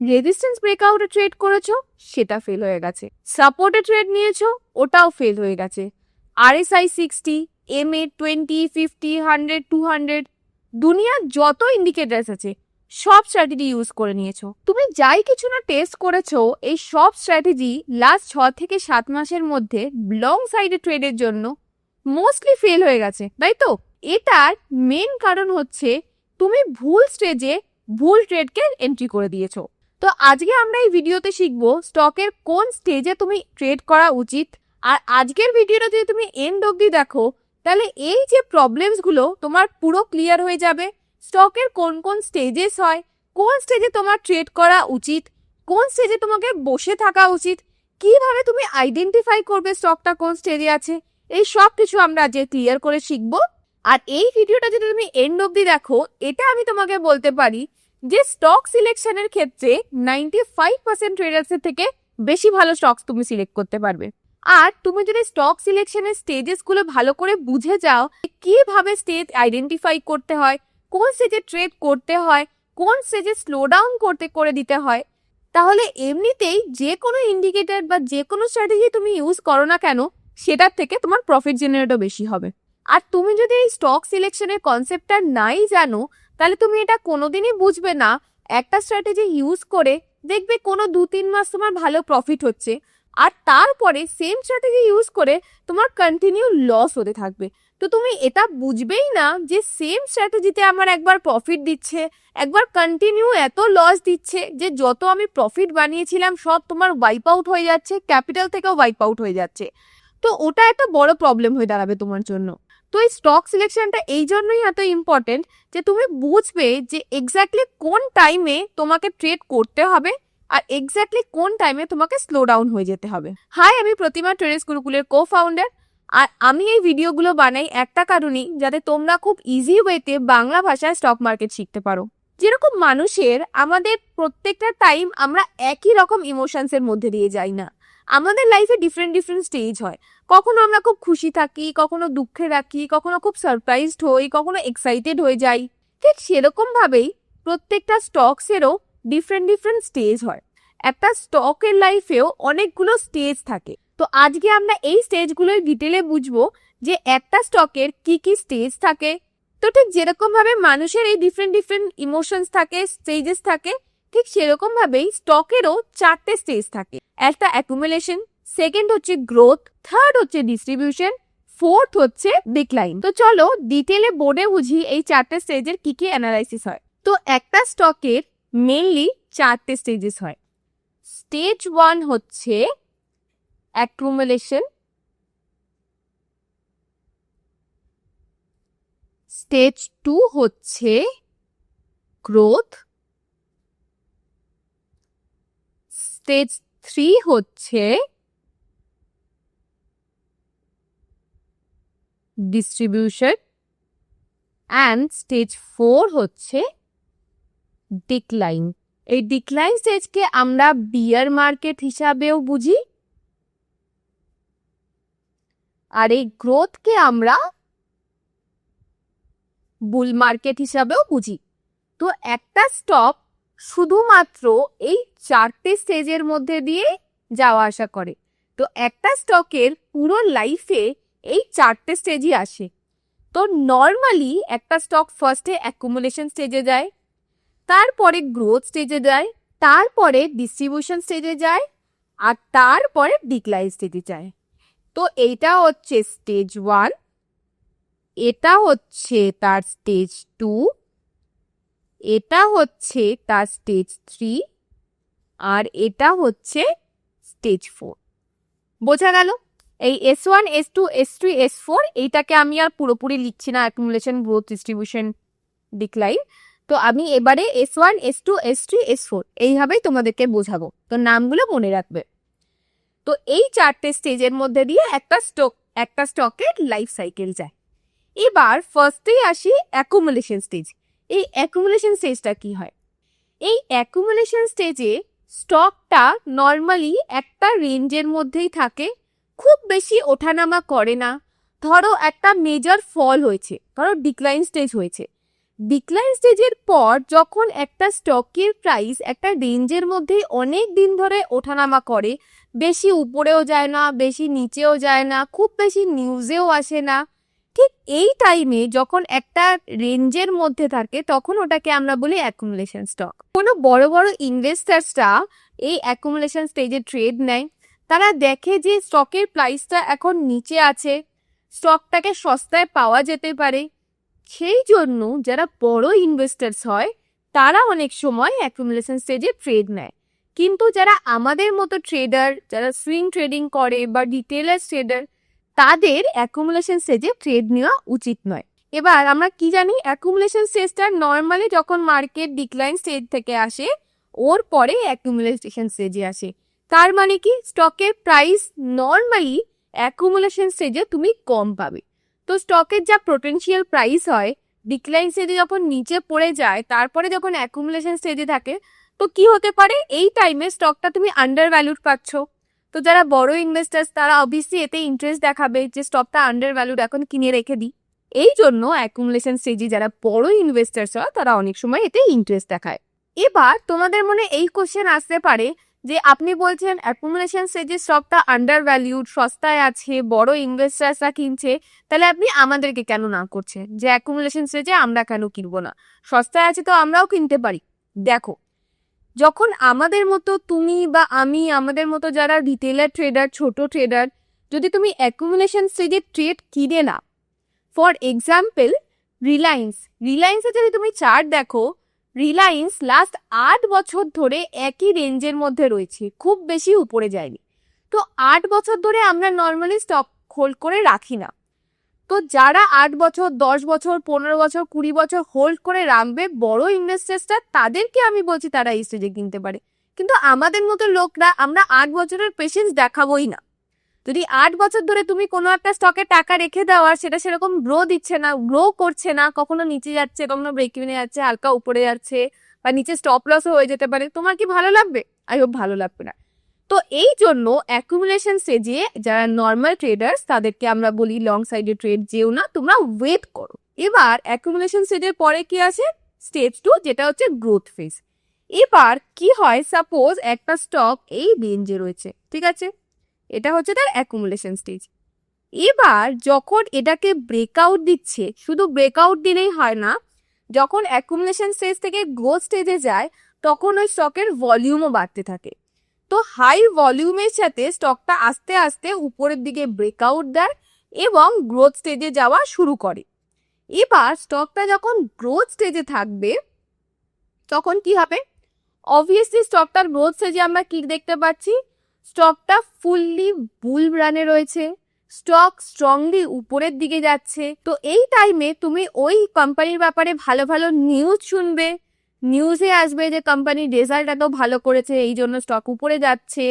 Resistance ব্রেকআউটে trade করেছো, সেটা fail হয়ে গেছে। সাপোর্টে ট্রেড নিয়েছো, ওটাও ফেল হয়ে গেছে। RSI 60, MA 20, 50, 100, 200, দুনিয়ার যত ইন্ডিকেটার্স আছে সব স্ট্র্যাটেজি ইউজ করে নিয়েছো। তুমি যাই কিছু না টেস্ট করেছো, এই সব স্ট্র্যাটেজি লাস্ট 6 থেকে 7 মাসের মধ্যে লং সাইডে ট্রেডের জন্য মোস্টলি ফেল হয়ে গেছে, তাই তো? এটার মেন কারণ হচ্ছে তুমি ভুল স্টেজে ভুল ট্রেডকে এন্ট্রি করে দিয়েছো। তো আজকে আমরা এই ভিডিওতে শিখবো স্টকের কোন স্টেজে তুমি ট্রেড করা উচিত। আর আজকের ভিডিওটা যদি তুমি এন্ড অবধি দেখো, তাহলে এই যে প্রবলেমসগুলো তোমার পুরো ক্লিয়ার হয়ে যাবে। স্টকের কোন কোন স্টেজেস হয়, কোন স্টেজে তোমার ট্রেড করা উচিত, কোন স্টেজে তোমাকে বসে থাকা উচিত, কিভাবে তুমি আইডেন্টিফাই করবে স্টকটা কোন স্টেজে আছে, এই সব কিছু আমরা আজকে ক্লিয়ার করে শিখবো। আর এই ভিডিওটা যদি তুমি এন্ড অবধি দেখো, এটা আমি তোমাকে বলতে পারি যে স্টক সিলেকশনের ক্ষেত্রে 95% ট্রেডার্সের থেকে বেশি ভালো স্টকস তুমি সিলেক্ট করতে পারবে। আর তুমি যদি স্টক সিলেকশনের স্টেজেস গুলো ভালো করে বুঝে যাও, কিভাবে স্টেজ আইডেন্টিফাই করতে হয়, কোন স্টেজে ট্রেড করতে হয়, কোন স্টেজে স্লো ডাউন করে দিতে হয়, তাহলে এমনিতেই যে কোনো ইন্ডিকেটর বা যে কোনো স্ট্র্যাটেজি তুমি ইউজ করো না কেন, সেটার থেকে তোমার প্রফিট জেনারেটও বেশি হবে। আর তুমি যদি এই স্টক সিলেকশনের কনসেপ্টটা নাই জানো, তাহলে তুমি এটা কোনোদিনই বুঝবে না। একটা স্ট্র্যাটেজি ইউজ করে দেখবে কোনো 2-3 মাস তোমার ভালো প্রফিট হচ্ছে, আর তারপরে সেম স্ট্র্যাটেজি ইউজ করে তোমার কন্টিনিউ লস হতে থাকবে। তো তুমি এটা বুঝবেই না যে সেম স্ট্র্যাটেজিতে আমার একবার প্রফিট দিচ্ছে, একবার কন্টিনিউ এত লস দিচ্ছে যে যত আমি প্রফিট বানিয়েছিলাম সব তোমার ওয়াইপ আউট হয়ে যাচ্ছে, ক্যাপিটাল থেকেও ওয়াইপ আউট হয়ে যাচ্ছে। তো ওটা একটা বড় প্রবলেম হয়ে দাঁড়াবে তোমার জন্য। তো এই স্টক সিলেকশনটা এই জন্যই এত ইম্পর্টেন্ট যে তুমি বুঝবে যে এক্স্যাক্টলি কোন টাইমে তোমাকে ট্রেড করতে হবে আর এক্স্যাক্টলি কোন টাইমে তোমাকে স্লো ডাউন হয়ে যেতে হবে। হাই, আমি প্রতিমা ট্রেডার্স গুরুকুলের কো-ফাউন্ডার। আর আমি এই ভিডিওগুলো বানাই একটা কারণেই, যাতে তোমরা খুব ইজি ওয়েতে বাংলা ভাষায় স্টক মার্কেট শিখতে পারো। যেরকম মানুষের আমাদের প্রত্যেকটা টাইম আমরা একই রকম ইমোশনসের মধ্যে দিয়ে যাই না, আমাদের লাইফে ডিফারেন্ট ডিফারেন্ট স্টেজ হয়। কখনো আমরা খুব খুশি থাকি, কখনো দুঃখে রাখি, কখনো খুব সারপ্রাইজড হই, কখনো এক্সাইটেড হয়ে যাই। ঠিক সেরকম ভাবেই প্রত্যেকটা স্টকসেরও ডিফারেন্ট ডিফারেন্ট স্টেজ হয়। একটা স্টকের লাইফেও অনেকগুলো স্টেজ থাকে। তো আজকে আমরা এই স্টেজগুলোর ডিটেলে বুঝবো যে একটা স্টকের কি কি স্টেজ থাকে। তো ঠিক যেরকম ভাবে মানুষের এই ডিফারেন্ট ডিফারেন্ট ইমোশনস থাকে, স্টেজেস থাকে, ঠিক সেরকম ভাবেই স্টকেরও 4টে স্টেজ থাকে। একটা অ্যাকুমুলেশন, সেকেন্ড হচ্ছে গ্রোথ, থার্ড হচ্ছে ডিস্ট্রিবিউশন, ফোর্থ হচ্ছে ডিক্লাইন। তো চলো ডিটেলে বোর্ডে বুঝি এই 4টে স্টেজের কি কি অ্যানালাইসিস হয়। তো একটা স্টকের মেইনলি 4টে স্টেজেস হয়। স্টেজ 1 হচ্ছে অ্যাকুমুলেশন, স্টেজ 2 হচ্ছে গ্রোথ, স্টেজ 3 হচ্ছে ডিস্ট্রিবিউশন, অ্যান্ড স্টেজ 4 হচ্ছে ডিক্লাইন। এই ডিক্লাইন স্টেজকে আমরা বিয়ার মার্কেট হিসাবেও বুঝি, আর এই গ্রোথকে আমরা বুল মার্কেট হিসাবেও বুঝি। তো একটা স্টক শুধুমাত্র এই 4টে স্টেজের মধ্যে দিয়ে যাওয়া আসা করে। তো একটা স্টকের পুরো লাইফে এই 4টে স্টেজই আসে। তো নর্মালি একটা স্টক ফার্স্টে অ্যাকুমুলেশন স্টেজে যায়, তারপরে গ্রোথ স্টেজে যায়, তারপরে ডিস্ট্রিবিউশন স্টেজে যায়, আর তারপরে ডিক্লাইন স্টেজে যায়। তো এইটা হচ্ছে স্টেজ 1, এটা হচ্ছে তার স্টেজ 2, এটা হচ্ছে তার স্টেজ 3, আর এটা হচ্ছে স্টেজ 4। বোঝা গেল? এই S1, S2, S3, S4 এইটাকে আমি আর পুরোপুরি লিখছি না, অ্যাকুমুলেশন, গ্রোথ, ডিস্ট্রিবিউশন, ডিক্লাইন। তো আমি এবারে S1, S2, S3, S4 এইভাবেই তোমাদেরকে বোঝাবো। তো নামগুলো মনে রাখবে। তো এই 4টে স্টেজের মধ্যে দিয়ে একটা স্টকের লাইফ সাইকেল যায়। এবার ফার্স্টেই আসি অ্যাকুমুলেশন স্টেজ। এই অ্যাকুমুলেশন স্টেজটা কি হয়? এই অ্যাকুমুলেশন স্টেজে স্টকটা নর্মালি একটা রেঞ্জের মধ্যেই থাকে, খুব বেশি ওঠানামা করে না। ধরো একটা মেজর ফল হয়েছে, ধরো ডিক্লাইন স্টেজ হয়েছে, ডিক্লাইন স্টেজের পর যখন একটা স্টকের প্রাইস একটা রেঞ্জের মধ্যে অনেক দিন ধরে ওঠানামা করে, বেশি উপরেও যায় না, বেশি নিচেও যায় না, খুব বেশি নিউজেও আসে না, ঠিক এই টাইমে যখন একটা রেঞ্জের মধ্যে থাকে তখন ওটাকে আমরা বলি অ্যাকুমুলেশন স্টক। কোনো বড় বড় ইনভেস্টার্সরা এই অ্যাকুমুলেশন স্টেজে ট্রেড নেয়। তারা দেখে যে স্টকের প্রাইসটা এখন নিচে আছে, স্টকটাকে সস্তায় পাওয়া যেতে পারে, সেই জন্য যারা বড় ইনভেস্টার্স হয় তারা অনেক সময় অ্যাকুমুলেশন স্টেজে ট্রেড নেয়। কিন্তু যারা আমাদের মতো ট্রেডার, যারা সুইং ট্রেডিং করে বা রিটেলার ট্রেডার, তাদের অ্যাকুমুলেশন স্টেজে ট্রেড নেওয়া উচিত নয়। এবার আমরা কি জানি, অ্যাকুমুলেশন স্টেজটা নর্মালি যখন মার্কেট ডিক্লাইন স্টেজ থেকে আসে ওর পরে অ্যাকুমুলেশন স্টেজে আসে। তার মানে কি, স্টকের প্রাইস নর্মালি অ্যাকুমুলেশন স্টেজে তুমি কম পাবে। তো স্টকের যা পোটেনশিয়াল প্রাইস হয় ডিক্লাইন স্টেজে যখন নিচে পড়ে যায়, তারপরে যখন অ্যাকুমুলেশন স্টেজে থাকে, তো কি হতে পারে, এই টাইমে স্টকটা তুমি আন্ডার ভ্যালুড পাচ্ছ। তো যারা বড় ইনভেস্টার্স তারা অবভিয়াসলি এতে ইন্টারেস্ট দেখাবে যে স্টকটা আন্ডার ভ্যালুড, এখন কিনে রেখে দিই। এই জন্য অ্যাকুমুলেশন স্টেজে যারা বড় ইনভেস্টার্স হয় তারা অনেক সময় এতে ইন্টারেস্ট দেখায়। এবার তোমাদের মনে এই কোশ্চেন আসতে পারে যে আপনি বলছেন অ্যাকুমুলেশন স্টেজে স্টকটা আন্ডার ভ্যালুড, সস্তায় আছে, বড় ইনভেস্টার্সরা কিনছে, তাহলে আপনি আমাদেরকে কেন না করছেন যে অ্যাকুমুলেশন স্টেজে আমরা কেন কিনবো না, সস্তায় আছে তো আমরাও কিনতে পারি। দেখো, যখন আমাদের মতো তুমি বা আমি, আমাদের মতো যারা রিটেলার ট্রেডার, ছোট ট্রেডার, যদি তুমি অ্যাকুমুলেশন স্টেজে ট্রেড কিনে না, ফর এক্সাম্পল রিলায়েন্সে যদি তুমি চার্ট দেখো, রিলায়েন্স লাস্ট 8 বছর ধরে একই রেঞ্জের মধ্যে রয়েছে, খুব বেশি উপরে যায়নি। তো 8 বছর ধরে আমরা নর্মালি স্টক হোল্ড করে রাখি না। তো যারা 8 বছর, 10 বছর, 15 বছর, 20 বছর হোল্ড করে রাখবে বড় ইনভেস্টার্সটা, তাদেরকে আমি বলছি তারা এই স্টেজে কিনতে পারে। কিন্তু আমাদের মতো লোকরা আমরা 8 বছরের পেশেন্স দেখাবোই না। যদি 8 বছর ধরে তুমি কোনো একটা স্টকে টাকা রেখে দাও আর সেটা সেরকম গ্রো দিচ্ছে না, গ্রো করছে না, কখনো নিচে যাচ্ছে, কখনো ব্রেক ইভেনে যাচ্ছে, হালকা উপরে যাচ্ছে, বা নিচে স্টপ লসও হয়ে যেতে পারে, তোমার কি ভালো লাগবে? আই হোপ ভালো লাগবে না। তো এই জন্য অ্যাকুমুলেশন স্টেজে যারা নর্মাল ট্রেডার্স তাদেরকে আমরা বলি লং সাইডে ট্রেড যেও না, তোমরা ওয়েট করো। এবার অ্যাকুমুলেশন স্টেজের পরে কি আছে, স্টেজ 2, যেটা হচ্ছে গ্রোথ ফেজ। এবার কি হয়, সাপোজ একটা স্টক এই রেঞ্জে রয়েছে, ঠিক আছে, এটা হচ্ছে তার অ্যাকুমুলেশন স্টেজ। এবার যখন এটাকে ব্রেকআউট দিচ্ছে, শুধু ব্রেকআউট দিলেই হয় না, যখন অ্যাকুমুলেশন স্টেজ থেকে গ্রোথ স্টেজে যায় তখন ওই স্টকের ভলিউমও বাড়তে থাকে। তো হাই ভলিউমের সাথে স্টকটা আস্তে আস্তে উপরের দিকে ব্রেকআউট দেয় এবং গ্রোথ স্টেজে যাওয়া শুরু করে। এবার স্টকটা যখন গ্রোথ স্টেজে থাকবে তখন কি হবে, অবভিয়াসলি স্টকটার গ্রোথ স্টেজে আমরা কি দেখতে পাচ্ছি, স্টকটা ফুললি বুল রানে রয়েছে, স্টক স্ট্রংলি উপরের দিকে যাচ্ছে। তো এই টাইমে তুমি ওই কোম্পানির ব্যাপারে ভালো ভালো নিউজ শুনবে, নিউজে আসবে যে কোম্পানির রেজাল্ট এত ভালো করেছে এই জন্য স্টক উপরে যাচ্ছে,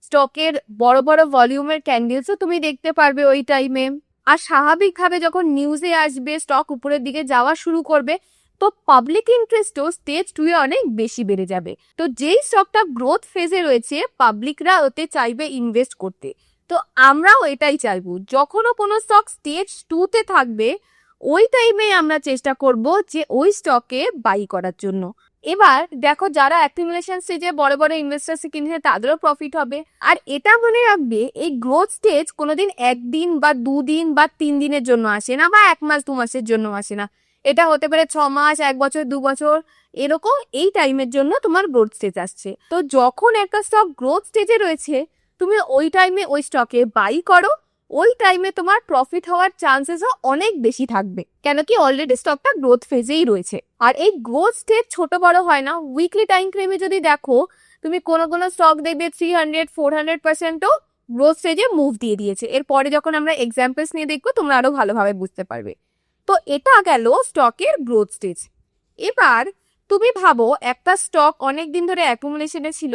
স্টকের বড় বড় ভলিউমের ক্যান্ডেলসও তুমি দেখতে পারবে ওই টাইমে। আর স্বাভাবিকভাবে যখন নিউজে আসবে স্টক উপরের দিকে যাওয়া শুরু করবে, তো পাবলিক ইন্টারেস্টও স্টেজ 2 এ অনেক বেশি বেড়ে যাবে। তো যেই স্টকটা গ্রোথ ফেজে রয়েছে পাবলিকরা ওতে চাইবে ইনভেস্ট করতে। তো আমরাও এটাই চাইবো, যখনও কোনো স্টক স্টেজ 2 তে থাকবে ওই টাইমে আমরা চেষ্টা করব যে ওই স্টকে বাই করার জন্য। এবার দেখো, যারা অ্যাকুমুলেশন স্টেজে বড় বড় ইনভেস্টার্স কিনছে তাদেরও প্রফিট হবে। আর এটা মনে রাখবে, এই গ্রোথ স্টেজ কোনোদিন 1 দিন বা 2 দিন বা 3 দিনের জন্য আসে না, বা 1 মাস 2 মাসের জন্য আসে না। এটা হতে পারে 6 মাস, 1 বছর, 2 বছর, এরকম এই টাইমের জন্য তোমার গ্রোথ স্টেজ আসছে। তো যখন একটা স্টক গ্রোথ স্টেজে রয়েছে তুমি ওই টাইমে ওই স্টকে বাই করো, ওই টাইমে তোমার প্রফিট হওয়ার চান্সেসও অনেক বেশি থাকবে, কেন কি অলরেডি স্টকটা গ্রোথ ফেজেই রয়েছে। আর এই গ্রোথ স্টেজ ছোট বড় হয় না, উইকলি টাইম ফ্রেমে যদি দেখো তুমি কোনো কোনো স্টক দেখবে 300-400%ও গ্রোথ স্টেজে মুভ দিয়ে দিয়েছে। এরপরে যখন আমরা এক্সাম্পলস নিয়ে দেখবো তোমরা আরো ভালোভাবে বুঝতে পারবে। তো এটা গেল স্টকের গ্রোথ স্টেজ। এবার তুমি ভাবো একটা স্টক অনেক দিন ধরে অ্যাকুমুলেশনে ছিল,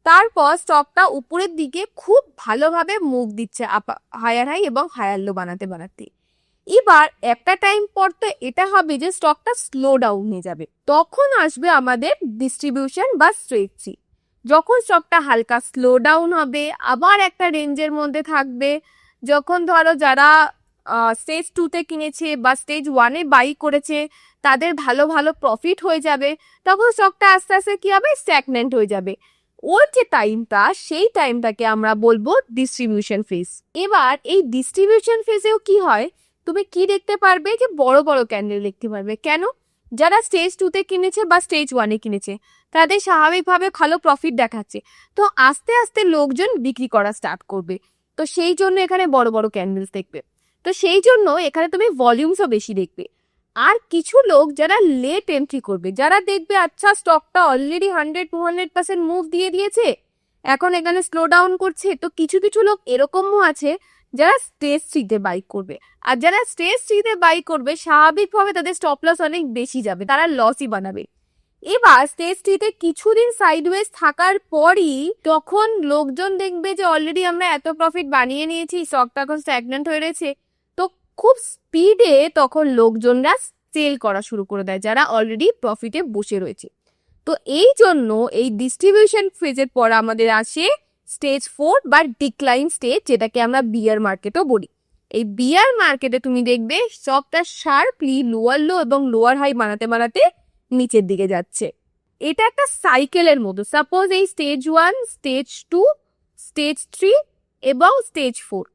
তারপর স্টকটা উপরের দিকে খুব ভালোভাবে মুভ দিচ্ছে হায়ার হাই এবং হায়ার লো বানাতে বানাতে। এবার একটা টাইম পর তো এটা হবে যে স্টকটা স্লো ডাউন হয়ে যাবে, তখন আসবে আমাদের ডিস্ট্রিবিউশন বা স্ট্রেটজি। যখন স্টকটা হালকা স্লো ডাউন হবে, আবার একটা রেঞ্জের মধ্যে থাকবে, যখন ধরো যারা স্টেজ 2 তে কিনেছে বা স্টেজ 1 এ বাই করেছে তাদের ভালো ভালো প্রফিট হয়ে যাবে, তখন স্টকটা আস্তে আস্তে কি হবে, স্ট্যাগন্যান্ট হয়ে যাবে। ওর যে টাইমটা, সেই টাইমটাকে আমরা বলবো ডিস্ট্রিবিউশন ফেজ। এবার এই ডিস্ট্রিবিউশন ফেজেও কি হয়, তুমি কি দেখতে পারবে, যে বড় বড় ক্যান্ডেল দেখতে পারবে। কেন? যারা স্টেজ 2-তে কিনেছে বা স্টেজ 1-এ কিনেছে, তাদের স্বাভাবিকভাবে ভালো প্রফিট দেখাচ্ছে, তো আস্তে আস্তে লোকজন বিক্রি করা স্টার্ট করবে, তো সেই জন্য এখানে বড় বড় ক্যান্ডেলস দেখবে। তো সেই জন্য এখানে তুমি ভলিউমসও বেশি দেখবে। আর কিছু লোক যারা লেট এন্ট্রি করবে, যারা দেখবে আচ্ছা স্টকটা অলরেডি 100-200% মুভ দিয়ে দিয়েছে, এখন এখানে স্লো ডাউন করছে, তো কিছু কিছু লোক এরকমও আছে যারা স্টেজ 3-তে বাই করবে। আর যারা স্টেজ 3-তে বাই করবে, স্বাভাবিকভাবে তাদের স্টপ লস অনেক বেশি যাবে, তারা লসই বানাবে। এবার স্টেজ 3-তে কিছুদিন সাইডওয়েজ থাকার পরই তখন লোকজন দেখবে যে অলরেডি আমরা এত প্রফিট বানিয়ে নিয়েছি, স্টকটা এখন স্ট্যাগন্যান্ট হয়ে রয়েছে, তো খুব স্পিডে তখন লোকজনরা সেল করা শুরু করে দেয়, যারা অলরেডি প্রফিটে বসে রয়েছে। তো এই জন্য এই ডিস্ট্রিবিউশন ফেজের পর আমাদের আসে স্টেজ 4 বা ডিক্লাইন স্টেজ, যেটাকে আমরা বিয়ার মার্কেটও বলি। এই বিয়ার মার্কেটে তুমি দেখবে স্টকটা শার্পলি লোয়ার লো এবং লোয়ার হাই বানাতে বানাতে নিচের দিকে যাচ্ছে। এটা একটা সাইকেলের মতো। সাপোজ এই স্টেজ 1, স্টেজ 2, স্টেজ 3 এবং স্টেজ 4,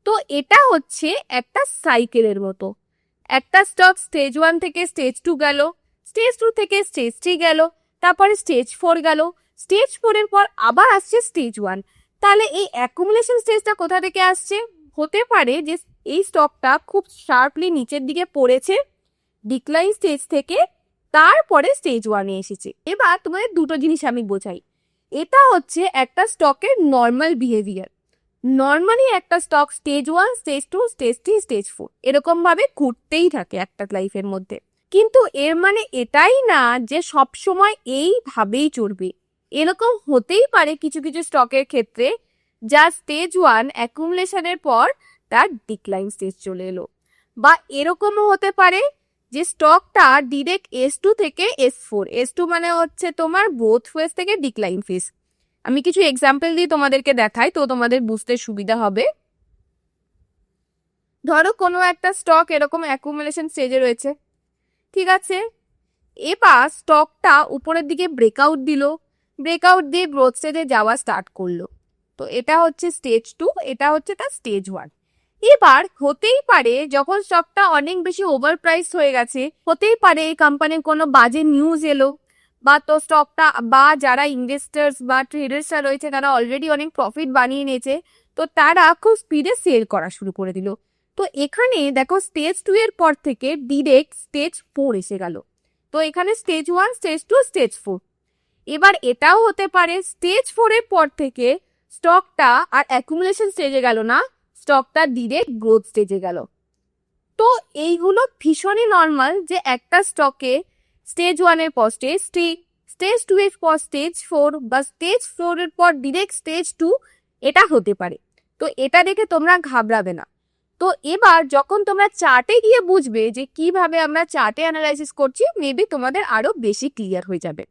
তো এটা হচ্ছে একটা সাইকেলের মতো। একটা স্টক স্টেজ 1 থেকে স্টেজ 2 গেল, স্টেজ 2 থেকে স্টেজ 3 গেল, তারপরে স্টেজ 4 গেল, স্টেজ 4 এর পর আবার আসছে স্টেজ 1। তাহলে এই অ্যাকুমুলেশন স্টেজটা কোথা থেকে আসছে? হতে পারে যে এই স্টকটা খুব শার্পলি নিচের দিকে পড়েছে ডিক্লাইন স্টেজ থেকে, তারপরে স্টেজ 1-এ এসেছে। এবার তোমাদের দুটো জিনিস আমি বোঝাই। এটা হচ্ছে একটা স্টকের নর্মাল বিহেভিয়ার। নর্মালি একটা stock stage 1, stage 2, stage 3, stage 4 এরকম ভাবে ঘুরতেই থাকে একটা লাইফের মধ্যে। কিন্তু এর মানে এটাই না যে সব সময় এইভাবেই চলবে। এরকম হতেই পারে কিছু কিছু স্টকের ক্ষেত্রে, যা স্টেজ 1 অ্যাকুমুলেশনের পর তার ডিক্লাইন স্টেজ চলে এলো। বা এরকমও হতে পারে যে স্টকটা ডিরেক্ট S2 থেকে S4, S2 মানে হচ্ছে তোমার গ্রোথ ফেজ থেকে ডিক্লাইন ফেজ। আমি কিছু এক্সাম্পল দিয়ে তোমাদেরকে দেখাই, তো তোমাদের বুঝতে সুবিধা হবে। ধরো কোনো একটা স্টক এরকম অ্যাকুমুলেশন স্টেজে রয়েছে, ঠিক আছে। এবার স্টকটা উপরের দিকে ব্রেকআউট দিল, ব্রেকআউট দিয়ে গ্রোথ স্টেজে যাওয়া স্টার্ট করলো। তো এটা হচ্ছে স্টেজ 2, এটা হচ্ছে তার স্টেজ 1। এবার হতেই পারে যখন স্টকটা অনেক বেশি ওভার প্রাইস হয়ে গেছে, হতেই পারে এই কোম্পানির কোনো বাজে নিউজ এলো, বা তো স্টকটা বা যারা ইনভেস্টার্স বা ট্রেডার্সরা রয়েছে তারা অলরেডি অনেক প্রফিট বানিয়ে নিয়েছে, তো তারা খুব স্পিডে সেল করা শুরু করে দিল। তো এখানে দেখো স্টেজ 2 এর পর থেকে ডিরেক্ট স্টেজ 4 এসে গেল। তো এখানে স্টেজ 1, স্টেজ 2, স্টেজ 4। এবার এটাও হতে পারে স্টেজ 4 এর পর থেকে স্টকটা আর অ্যাকুমুলেশন স্টেজে গেল না, স্টকটা ডিরেক্ট গ্রোথ স্টেজে গেল। তো এইগুলো ভীষণই নর্মাল যে একটা স্টকে স্টেজ 1 এর পর স্টেজ 3, স্টেজ 2 এর পর স্টেজ 4 বা স্টেজ 4 এর পর ডিরেক্ট স্টেজ 2, এটা হতে পারে। তো এটা দেখে তোমরা ঘাবড়াবে না। তো এবার যখন তোমরা চার্টে গিয়ে বুঝবে যে কিভাবে আমরা চার্টে অ্যানালাইসিস করছি, মেবি তোমাদের আরো বেশি ক্লিয়ার হয়ে যাবে।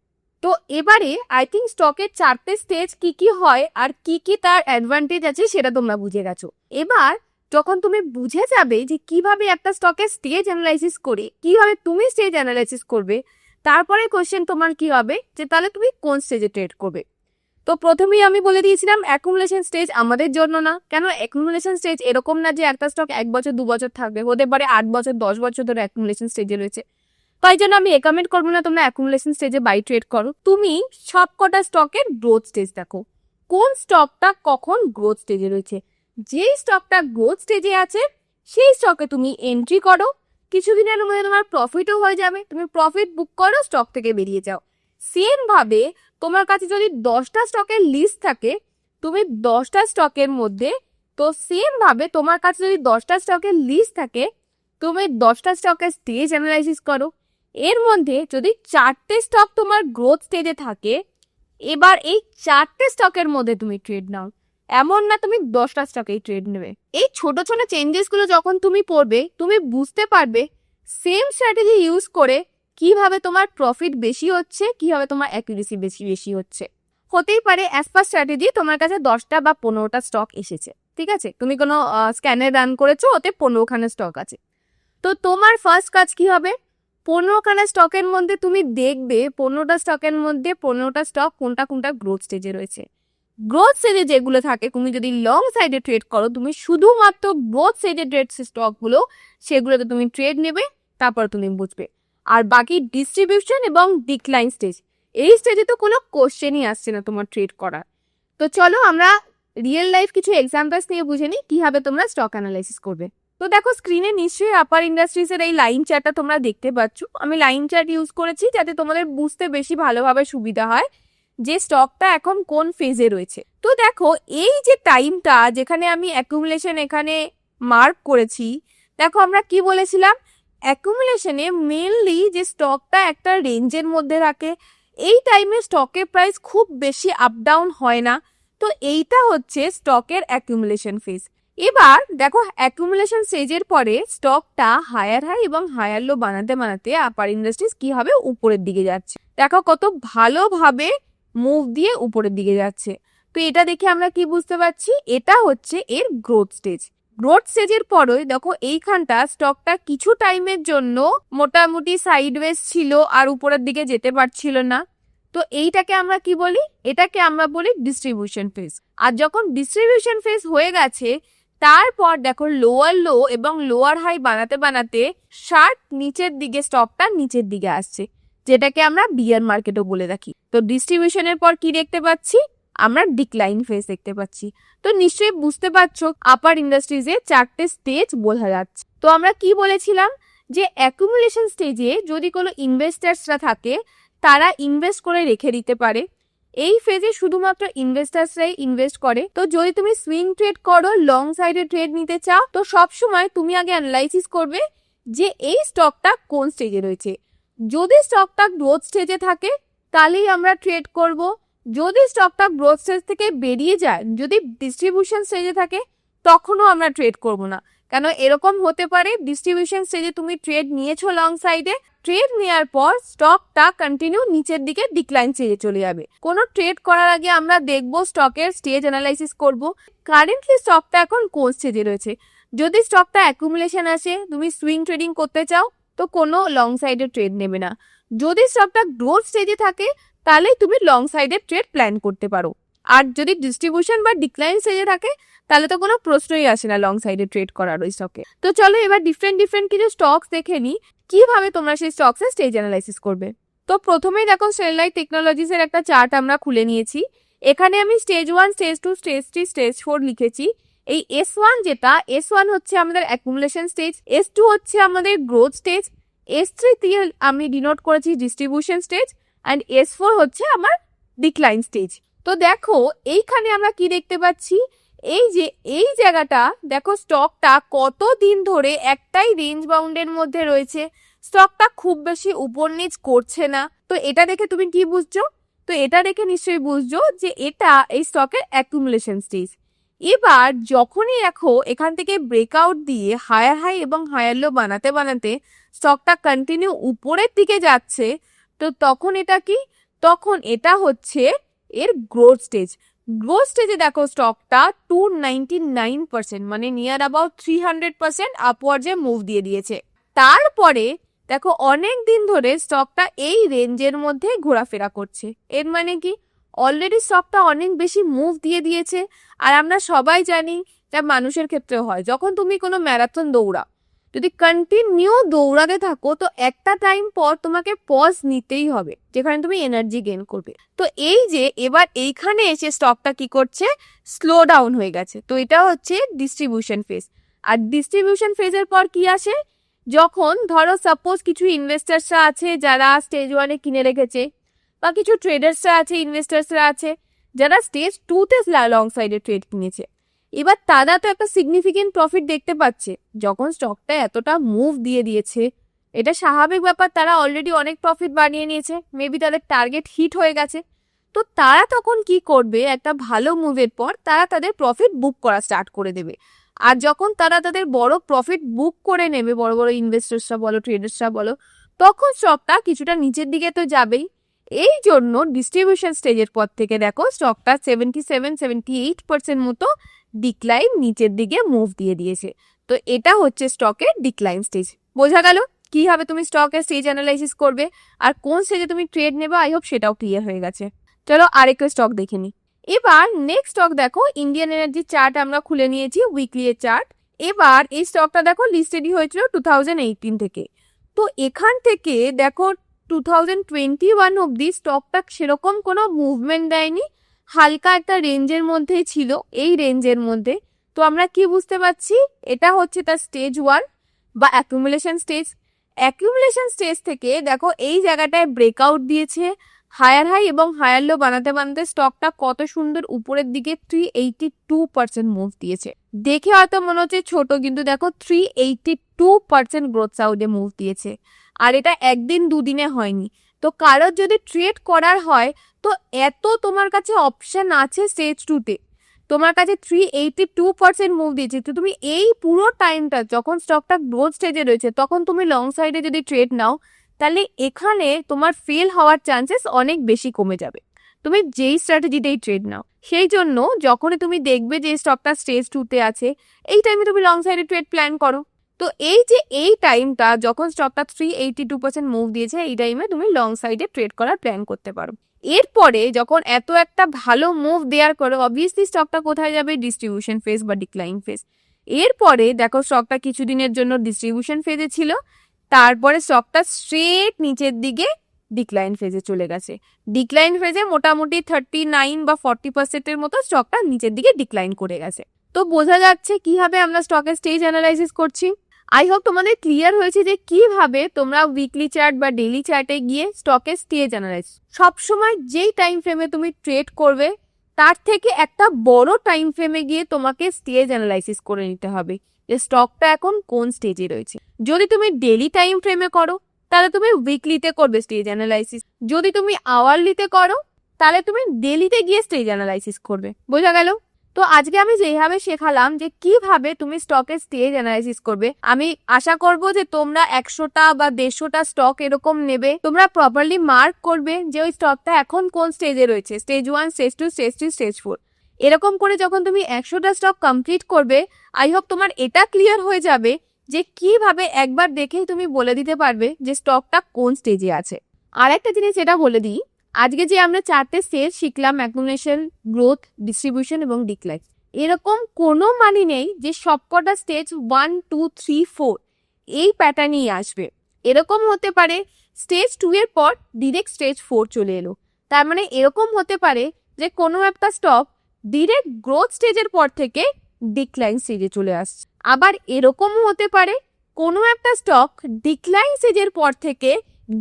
তো এবারে আই থিঙ্ক স্টকের 4টে স্টেজ কি কি হয় আর কি কি তার অ্যাডভান্টেজ আছে সেটা তোমরা বুঝে গেছো। এবার যখন তুমি বুঝে যাবে যে কিভাবে একটা স্টকের স্টেজ অ্যানালাইসিস করে কিভাবে তুমি স্টেজ অ্যানালাইসিস করবে, তারপরে কোশ্চেন তোমার কি হবে যে তাহলে তুমি কোন স্টেজে ট্রেড করবে। তো প্রথমেই আমি বলে দিয়েছিলাম অ্যাকুমুলেশন স্টেজ আমাদের জন্য না। কেন? অ্যাকুমুলেশন স্টেজ এরকম না যে একটা স্টক 1 বছর 2 বছর থাকবে, হতে পারে 8 বছর 10 বছর ধরে অ্যাকুমুলেশন স্টেজে রয়েছে। তাই জন্য আমি রেকমেন্ড করবো না তোমরা অ্যাকুমুলেশন স্টেজে বাই ট্রেড করো। তুমি সব কটা স্টকের গ্রোথ স্টেজ দেখো, কোন স্টকটা কখন গ্রোথ স্টেজে রয়েছে। যেই স্টকটা গ্রোথ স্টেজে আছে সেই স্টকে তুমি এন্ট্রি করো, কিছুদিনের মধ্যে তোমার প্রফিটও হয়ে যাবে, তুমি প্রফিট বুক করো, স্টক থেকে বেরিয়ে যাও। সেম ভাবে তোমার কাছে যদি 10টা স্টকের লিস্ট থাকে, তুমি 10টা স্টকের মধ্যে, তো সেম ভাবে তোমার কাছে যদি 10টা স্টকের লিস্ট থাকে, তুমি 10টা স্টকের স্টেজ অ্যানালাইসিস করো। এর মধ্যে যদি 4টে স্টক তোমার গ্রোথ স্টেজে থাকে, এবার এই 4টে স্টকের মধ্যে তুমি ট্রেড নাও। এমন না তুমি 10টা স্টকেই ট্রেড নেবে। এই ছোট ছোট চেঞ্জেসগুলো যখন তুমি পড়বে, তুমি বুঝতে পারবে সেম স্ট্র্যাটেজি ইউজ করে কিভাবে তোমার প্রফিট বেশি হচ্ছে, কিভাবে তোমার অ্যাকুরেসি বেশি বেশি হচ্ছে। হতেই পারে অ্যাজ পার স্ট্র্যাটেজি তোমার কাছে 10টা বা 15টা স্টক এসেছে, ঠিক আছে, তুমি কোনো স্ক্যানার রান করেছো, ওতে 15খানা স্টক আছে। তো তোমার ফার্স্ট কাজ কি হবে? 15খানা স্টকের মধ্যে তুমি দেখবে 15টা স্টকের মধ্যে 15টা স্টক কোনটা কোনটা গ্রোথ স্টেজে রয়েছে। গ্রোথ স্টেজে যেগুলো থাকে, তুমি যদি লং সাইডে ট্রেড করো, তুমি শুধুমাত্র গ্রোথ স্টেজে ট্রেড স্টকগুলো সেগুলোতে তুমি ট্রেড নেবে, তারপর তুমি বুঝবে। আর বাকি ডিস্ট্রিবিউশন এবং ডিক্লাইন স্টেজ, এই স্টেজে তো কোনো কোশ্চেনই আসছে না তোমার ট্রেড করার। তো চলো আমরা রিয়েল লাইফ কিছু এক্সাম্পলস নিয়ে বুঝে নিই কিভাবে তোমরা স্টক অ্যানালাইসিস করবে। তো দেখো স্ক্রিনে নিশ্চয়ই আপার ইন্ডাস্ট্রিজের এই লাইন চার্টটা তোমরা দেখতে পাচ্ছ। আমি লাইন চার্ট ইউজ করেছি যাতে তোমাদের বুঝতে বেশি ভালোভাবে সুবিধা হয় যে স্টকটা এখন কোন ফেজে রয়েছে। তো দেখো এই যে টাইমটা যেখানে আমি অ্যাকুমুলেশন এখানে মার্ক করেছি, দেখো আমরা কি বলেছিলাম, অ্যাকুমুলেশনে মেনলি যে স্টকটা একটা রেঞ্জের মধ্যে রাখে, এই টাইমে স্টকের প্রাইস খুব বেশি আপ ডাউন হয় না। তো এইটা হচ্ছে স্টকের অ্যাকুমুলেশন ফেজ। এবার দেখো অ্যাকুমুলেশন স্টেজের পরে স্টকটা হায়ার হাই এবং হায়ার লো বানাতে বানাতে আপার ইন্ডাস্ট্রিজ কি হবে, উপরের দিকে যাচ্ছে। দেখো কত ভালোভাবে মুভ দিয়ে উপরের দিকে যাচ্ছে। তো এটা দেখে আমরা কি বুঝতে পারছি, এটা হচ্ছে এর গ্রোথ স্টেজ। গ্রোথ স্টেজের পরে দেখো এইখানটা স্টকটা কিছু টাইমের জন্য মোটামুটি সাইডওয়েজ ছিল আর উপরের দিকে যেতে পারছিল না। তো এইটাকে আমরা কি বলি, এটাকে আমরা বলি ডিস্ট্রিবিউশন ফেজ। আর যখন ডিস্ট্রিবিউশন ফেজ হয়ে গেছে, তারপর দেখো লোয়ার লো এবং লোয়ার হাই বানাতে বানাতে শার্প নিচের দিকে স্টকটা নিচের দিকে আসছে, যেটাকে আমরা বিয়ার মার্কেটও বলে রাখি। তো ডিস্ট্রিবিউশনের পর কি দেখতে পাচ্ছি, আমরা ডিক্লাইন ফেজ দেখতে পাচ্ছি। তো নিশ্চয়ই বুঝতে পারছো আপার ইন্ডাস্ট্রিজে 4টে স্টেজ বোঝা যাচ্ছে। তো আমরা কি বলেছিলাম যে অ্যাকুমুলেশন স্টেজে যদি কোনো ইনভেস্টার্সরা থাকে তারা ইনভেস্ট করে রেখে দিতে পারে। এই ফেজে শুধুমাত্র ইনভেস্টার্সরাই ইনভেস্ট করে। তো যদি তুমি সুইং ট্রেড করো, লং সাইডে ট্রেড নিতে চাও, তো সবসময় তুমি আগে অ্যানালাইসিস করবে যে এই স্টকটা কোন স্টেজে রয়েছে। যদি স্টকটা গ্রোথ স্টেজে থাকে তাহলেই আমরা ট্রেড করব। যদি স্টকটা গ্রোথ স্টেজ থেকে বেরিয়ে যায়, যদি ডিস্ট্রিবিউশন স্টেজে থাকে, তখনও আমরা ট্রেড করব না। কেন এরকম হতে পারে ডিস্ট্রিবিউশন স্টেজে তুমি ট্রেড নিয়েছো লং সাইডে, ট্রেড নেওয়ার পর স্টকটা কন্টিনিউ নিচের দিকে ডিক্লাইন স্টেজে চলে যাবে। কোনো ট্রেড করার আগে আমরা দেখব স্টকের স্টেজ অ্যানালাইসিস করব কারেন্টলি স্টকটা এখন কোন স্টেজে রয়েছে। যদি স্টকটা অ্যাকুমুলেশন আসে, তুমি সুইং ট্রেডিং করতে চাও, তো কোনো লং সাইডে ট্রেড নেবে না। যদি স্টকটা গ্রোথ স্টেজে থাকে তাহলেই তুমি লং সাইডে ট্রেড প্ল্যান করতে পারো। আর যদি ডিস্ট্রিবিউশন বা ডিক্লাইন স্টেজে থাকে তাহলে তো কোনো প্রশ্নই আসে না লং সাইডে ট্রেড করার ওই স্টকে। তো চলো এবার ডিফারেন্ট কিছু স্টকস দেখে নিই কিভাবে তোমরা সেই স্টকসের স্টেজ অ্যানালাইসিস করবে। তো প্রথমেই দেখো স্টেরলাইট টেকনোলজিস এর একটা চার্ট আমরা খুলে নিয়েছি। এখানে আমি স্টেজ 1, স্টেজ 2, স্টেজ 3, স্টেজ 4 লিখেছি। এই S1 যেটা, S1 হচ্ছে আমাদের অ্যাকুমুলেশন স্টেজ, S2 হচ্ছে আমাদের গ্রোথ স্টেজ, S3 দিয়ে আমি ডিনোট করেছি ডিস্ট্রিবিউশন স্টেজ, অ্যান্ড S4 হচ্ছে আমার ডিক্লাইন স্টেজ। তো দেখো এইখানে আমরা কি দেখতে পাচ্ছি, এই যে এই জায়গাটা দেখো স্টকটা কতদিন ধরে একটাই রেঞ্জ বাউন্ডের মধ্যে রয়েছে, স্টকটা খুব বেশি উপর নিচ করছে না। তো এটা দেখে তুমি কি বুঝছো, তো এটা দেখে নিশ্চয়ই বুঝছো যে এটা এই স্টকের অ্যাকুমুলেশন স্টেজ। এবার যখনই দেখো এখান থেকে ব্রেকআউট দিয়ে হায়ার হাই এবং হায়ার লো বানাতে বানাতে স্টকটা কন্টিনিউ উপরের দিকে যাচ্ছে, তো তখন এটা কি, তখন এটা হচ্ছে এর গ্রোথ স্টেজ। গ্রোথ স্টেজে দেখো স্টকটা 299% মানে নিয়ার অ্যাবাউট 300% আপওয়ার্ডে মুভ দিয়ে দিয়েছে। তারপরে দেখো অনেক দিন ধরে স্টকটা এই রেঞ্জের মধ্যে ঘোরাফেরা করছে। এর মানে কি, অলরেডি স্টকটা অনেক বেশি মুভ দিয়ে দিয়েছে। আর আমরা সবাই জানি, যা মানুষের ক্ষেত্রে হয়, যখন তুমি কোনো ম্যারাথন দৌড়াও, যদি কন্টিনিউ দৌড়াতে থাকো তো একটা টাইম পর তোমাকে পজ নিতেই হবে, যেখানে তুমি এনার্জি গেইন করবে। তো এই যে এবার এইখানে এসে স্টকটা কি করছে, স্লো ডাউন হয়ে গেছে। তো এটা হচ্ছে ডিস্ট্রিবিউশন ফেজ। আর ডিস্ট্রিবিউশন ফেজের পর কি আসে, যখন ধরো সাপোজ কিছু ইনভেস্টার্সরা আছে যারা স্টেজ 1-এ কিনে রেখেছে, বা কিছু ট্রেডার্সরা আছে, ইনভেস্টার্সরা আছে যারা স্টেজ 2-তে লং সাইডে ট্রেড কিনেছে। এবার তারা তো একটা সিগনিফিকেন্ট প্রফিট দেখতে পাচ্ছে যখন স্টকটা এতটা মুভ দিয়ে দিয়েছে। এটা স্বাভাবিক ব্যাপার, তারা অলরেডি অনেক প্রফিট বানিয়ে নিয়েছে, মেবি তাদের টার্গেট হিট হয়ে গেছে। তো তারা তখন কি করবে, একটা ভালো মুভের পর তারা তাদের প্রফিট বুক করা স্টার্ট করে দেবে। আর যখন তারা তাদের বড় প্রফিট বুক করে নেবে, বড় বড় ইনভেস্টার্সরা বলো, ট্রেডার্সরা বলো, তখন স্টকটা কিছুটা নিচের দিকে তো যাবেই। এই জন্য ডিস্ট্রিবিউশন স্টেজের পর থেকে দেখো স্টকটা 77-78% মতো ডিক্লাইন নিচের দিকে মুভ দিয়ে দিয়েছে। তো এটা হচ্ছে স্টকের ডিক্লাইন স্টেজ। বোঝা গেল? কিভাবে তুমি স্টকের স্টেজ অ্যানালাইসিস করবে আর কোন স্টেজে তুমি ট্রেড নেবে, আই হোপ সেটাও ক্লিয়ার হয়ে গেছে। চলো আরেকটা স্টক দেখে নিই। এবার নেক্সট স্টক দেখো, ইন্ডিয়ান এনার্জি চার্ট আমরা খুলে নিয়েছি, উইকলি এর চার্ট। এবার এই স্টকটা দেখো লিস্টেডই হয়েছিল 2018 থেকে। তো এখান থেকে দেখো 2021 অব্দি স্টকটা সেরকম কোনো মুভমেন্ট দেয়নি, হালকা একটা রেঞ্জের মধ্যেই ছিল, এই রেঞ্জের মধ্যে। তো আমরা কি বুঝতে পারছি, এটা হচ্ছে তার স্টেজ 1 বা অ্যাকুমুলেশন স্টেজ। অ্যাকুমুলেশন স্টেজ থেকে দেখো এই জায়গাটায় ব্রেকআউট দিয়েছে, হায়ার হাই এবং হায়ার লো বানাতে বানাতে স্টকটা কত সুন্দর উপরের দিকে 382% মুভ দিয়েছে। দেখে হয়তো মনে হচ্ছে ছোট, কিন্তু দেখো 382% গ্রোথ সাউডে মুভ দিয়েছে। আর এটা একদিন দুদিনে হয়নি। তো কারোর যদি ট্রেড করার হয় তো এত তোমার কাছে অপশন আছে স্টেজ 2তে, তোমার কাছে 382% মুভ দিয়েছে। তো তুমি এই পুরো টাইমটা যখন স্টকটা গ্রোথ স্টেজে রয়েছে তখন তুমি লং সাইডে যদি ট্রেড নাও, তাহলে এখানে তোমার ফেল হওয়ার চান্সেস অনেক বেশি কমে যাবে, তুমি যেই স্ট্র্যাটেজিতেই ট্রেড নাও। সেই জন্য যখনই তুমি দেখবে যে স্টকটা স্টেজ 2তে আছে, এই টাইমে তুমি লং সাইডে ট্রেড প্ল্যান করো। তো এই যে এই টাইমটা যখন স্টকটা 382% মুভ দিয়েছে, এই টাইমে তুমি লং সাইডে ট্রেড করার প্ল্যান করতে পারো। এরপরে যখন এত একটা ভালো মুভ দেওয়ার পরে অবভিয়াসলি স্টকটা কোথায় যাবে, ডিস্ট্রিবিউশন ফেজ বা ডিক্লাইন ফেজ। এরপরে দেখো স্টকটা কিছুদিনের জন্য ডিস্ট্রিবিউশন ফেজে ছিল, তারপরে স্টকটা স্ট্রেট নিচের দিকে ডিক্লাইন ফেজে চলে গেছে। ডিক্লাইন ফেজে মোটামুটি 39 বা 40%-এর মতো স্টকটা নিচের দিকে ডিক্লাইন করে গেছে। তো বোঝা যাচ্ছে কিভাবে আমরা স্টকের স্টেজ অ্যানালাইসিস করছি। আই হোপ তোমাদের ক্লিয়ার হয়েছে যে কিভাবে তোমরা উইকলি চার্ট বা ডেইলি চার্টে গিয়ে স্টকের স্টেজ অ্যানালাইসিস, সবসময় যেই টাইম ফ্রেমে তুমি ট্রেড করবে তার থেকে একটা বড় টাইম ফ্রেমে গিয়ে তোমাকে স্টেজ অ্যানালাইসিস করে নিতে হবে যে স্টকটা এখন কোন স্টেজে রয়েছে। যদি তুমি ডেইলি টাইম ফ্রেমে করো তাহলে তুমি উইকলিতে করবে স্টেজ অ্যানালাইসিস, যদি তুমি আওয়ারলিতে করো তাহলে তুমি ডেইলিতে গিয়ে স্টেজ অ্যানালাইসিস করবে। বোঝা গেল? তো আজকে আমি যেভাবে শেখালাম যে কিভাবে তুমি স্টকের স্টেজ অ্যানালাইসিস করবে, আমি আশা করব যে তোমরা 100টা বা 150টা স্টক এরকম নেবে, তোমরা প্রপারলি মার্ক করবে যে ওই স্টকটা এখন কোন স্টেজে রয়েছে, স্টেজ 1, স্টেজ 2, স্টেজ 3, স্টেজ 4। এরকম করে যখন তুমি 100টা স্টক কমপ্লিট করবে, আই হোপ তোমার এটা ক্লিয়ার হয়ে যাবে যে কিভাবে একবার দেখেই তুমি বলে দিতে পারবে যে স্টকটা কোন স্টেজে আছে। আর একটা জিনিস এটা বলে দিই, আজকে যে আমরা 4টে স্টেজ শিখলাম, অ্যাকুমুলেশন, গ্রোথ, ডিস্ট্রিবিউশন এবং ডিক্লাইন, এরকম কোনো মানে নেই যে সবকটা স্টেজ 1, 2, 3, 4 এই প্যাটার্নই আসবে। এরকম হতে পারে স্টেজ 2 এর পর ডিরেক্ট স্টেজ 4 চলে এলো, তার মানে এরকম হতে পারে যে কোনো একটা স্টক ডিরেক্ট গ্রোথ স্টেজের পর থেকে ডিক্লাইন স্টেজে চলে আসছে। আবার এরকমও হতে পারে কোনো একটা স্টক ডিক্লাইন স্টেজের পর থেকে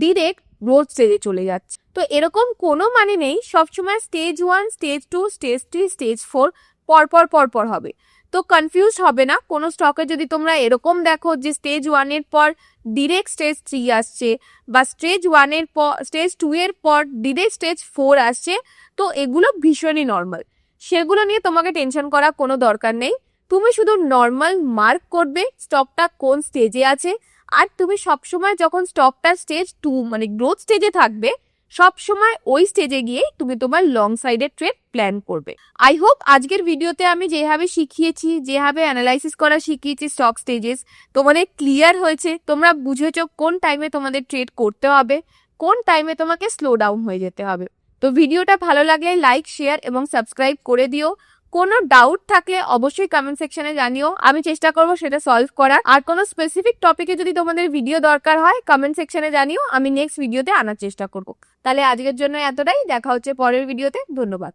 ডিরেক্ট গ্রোথ স্টেজে চলে যাচ্ছে। তো এরকম কোনো মানে নেই, সবসময় স্টেজ 1, স্টেজ 2, স্টেজ 3, স্টেজ 4 পরপর হবে। তো কনফিউজ হবে না। কোনো স্টকে যদি তোমরা এরকম দেখো যে স্টেজ 1 এর পর ডিরেক্ট স্টেজ 3 আসছে বা স্টেজ 1 এর পর স্টেজ 2 এর পর ডিরেক্ট স্টেজ 4 আসছে, তো এগুলো ভীষণই নর্মাল, সেগুলো নিয়ে তোমাকে টেনশন করার কোনো দরকার নেই। তুমি শুধু নর্মাল মার্ক করবে স্টকটা কোন স্টেজে আছে, আর তুমি সবসময় যখন স্টকটা স্টেজ 2 মানে গ্রোথ স্টেজে থাকবে, সবসময় ওই স্টেজে গিয়ে তুমি তোমার লং সাইডের ট্রেড প্ল্যান করবে। আই হোপ আজকের ভিডিওতে আমি যেভাবে শিখিয়েছি, যেভাবে অ্যানালাইসিস করা শিখিয়েছি স্টক স্টেজেস, তোমাদের ক্লিয়ার হয়েছে, তোমরা বুঝেছো কোন টাইমে তোমাদের ট্রেড করতে হবে, কোন টাইমে তোমাকে স্লো ডাউন হয়ে যেতে হবে। তো ভিডিওটা ভালো লাগলে লাইক, শেয়ার এবং সাবস্ক্রাইব করে দিও। কোনো ডাউট থাকলে অবশ্যই কমেন্ট সেকশনে জানিও, আমি চেষ্টা করবো সেটা সলভ করার। আর কোনো স্পেসিফিক টপিকে যদি তোমাদের ভিডিও দরকার হয় কমেন্ট সেকশনে জানিও, আমি নেক্সট ভিডিওতে আনার চেষ্টা করব। তাহলে আজকের জন্য এতটাই, দেখা হচ্ছে পরের ভিডিওতে। ধন্যবাদ।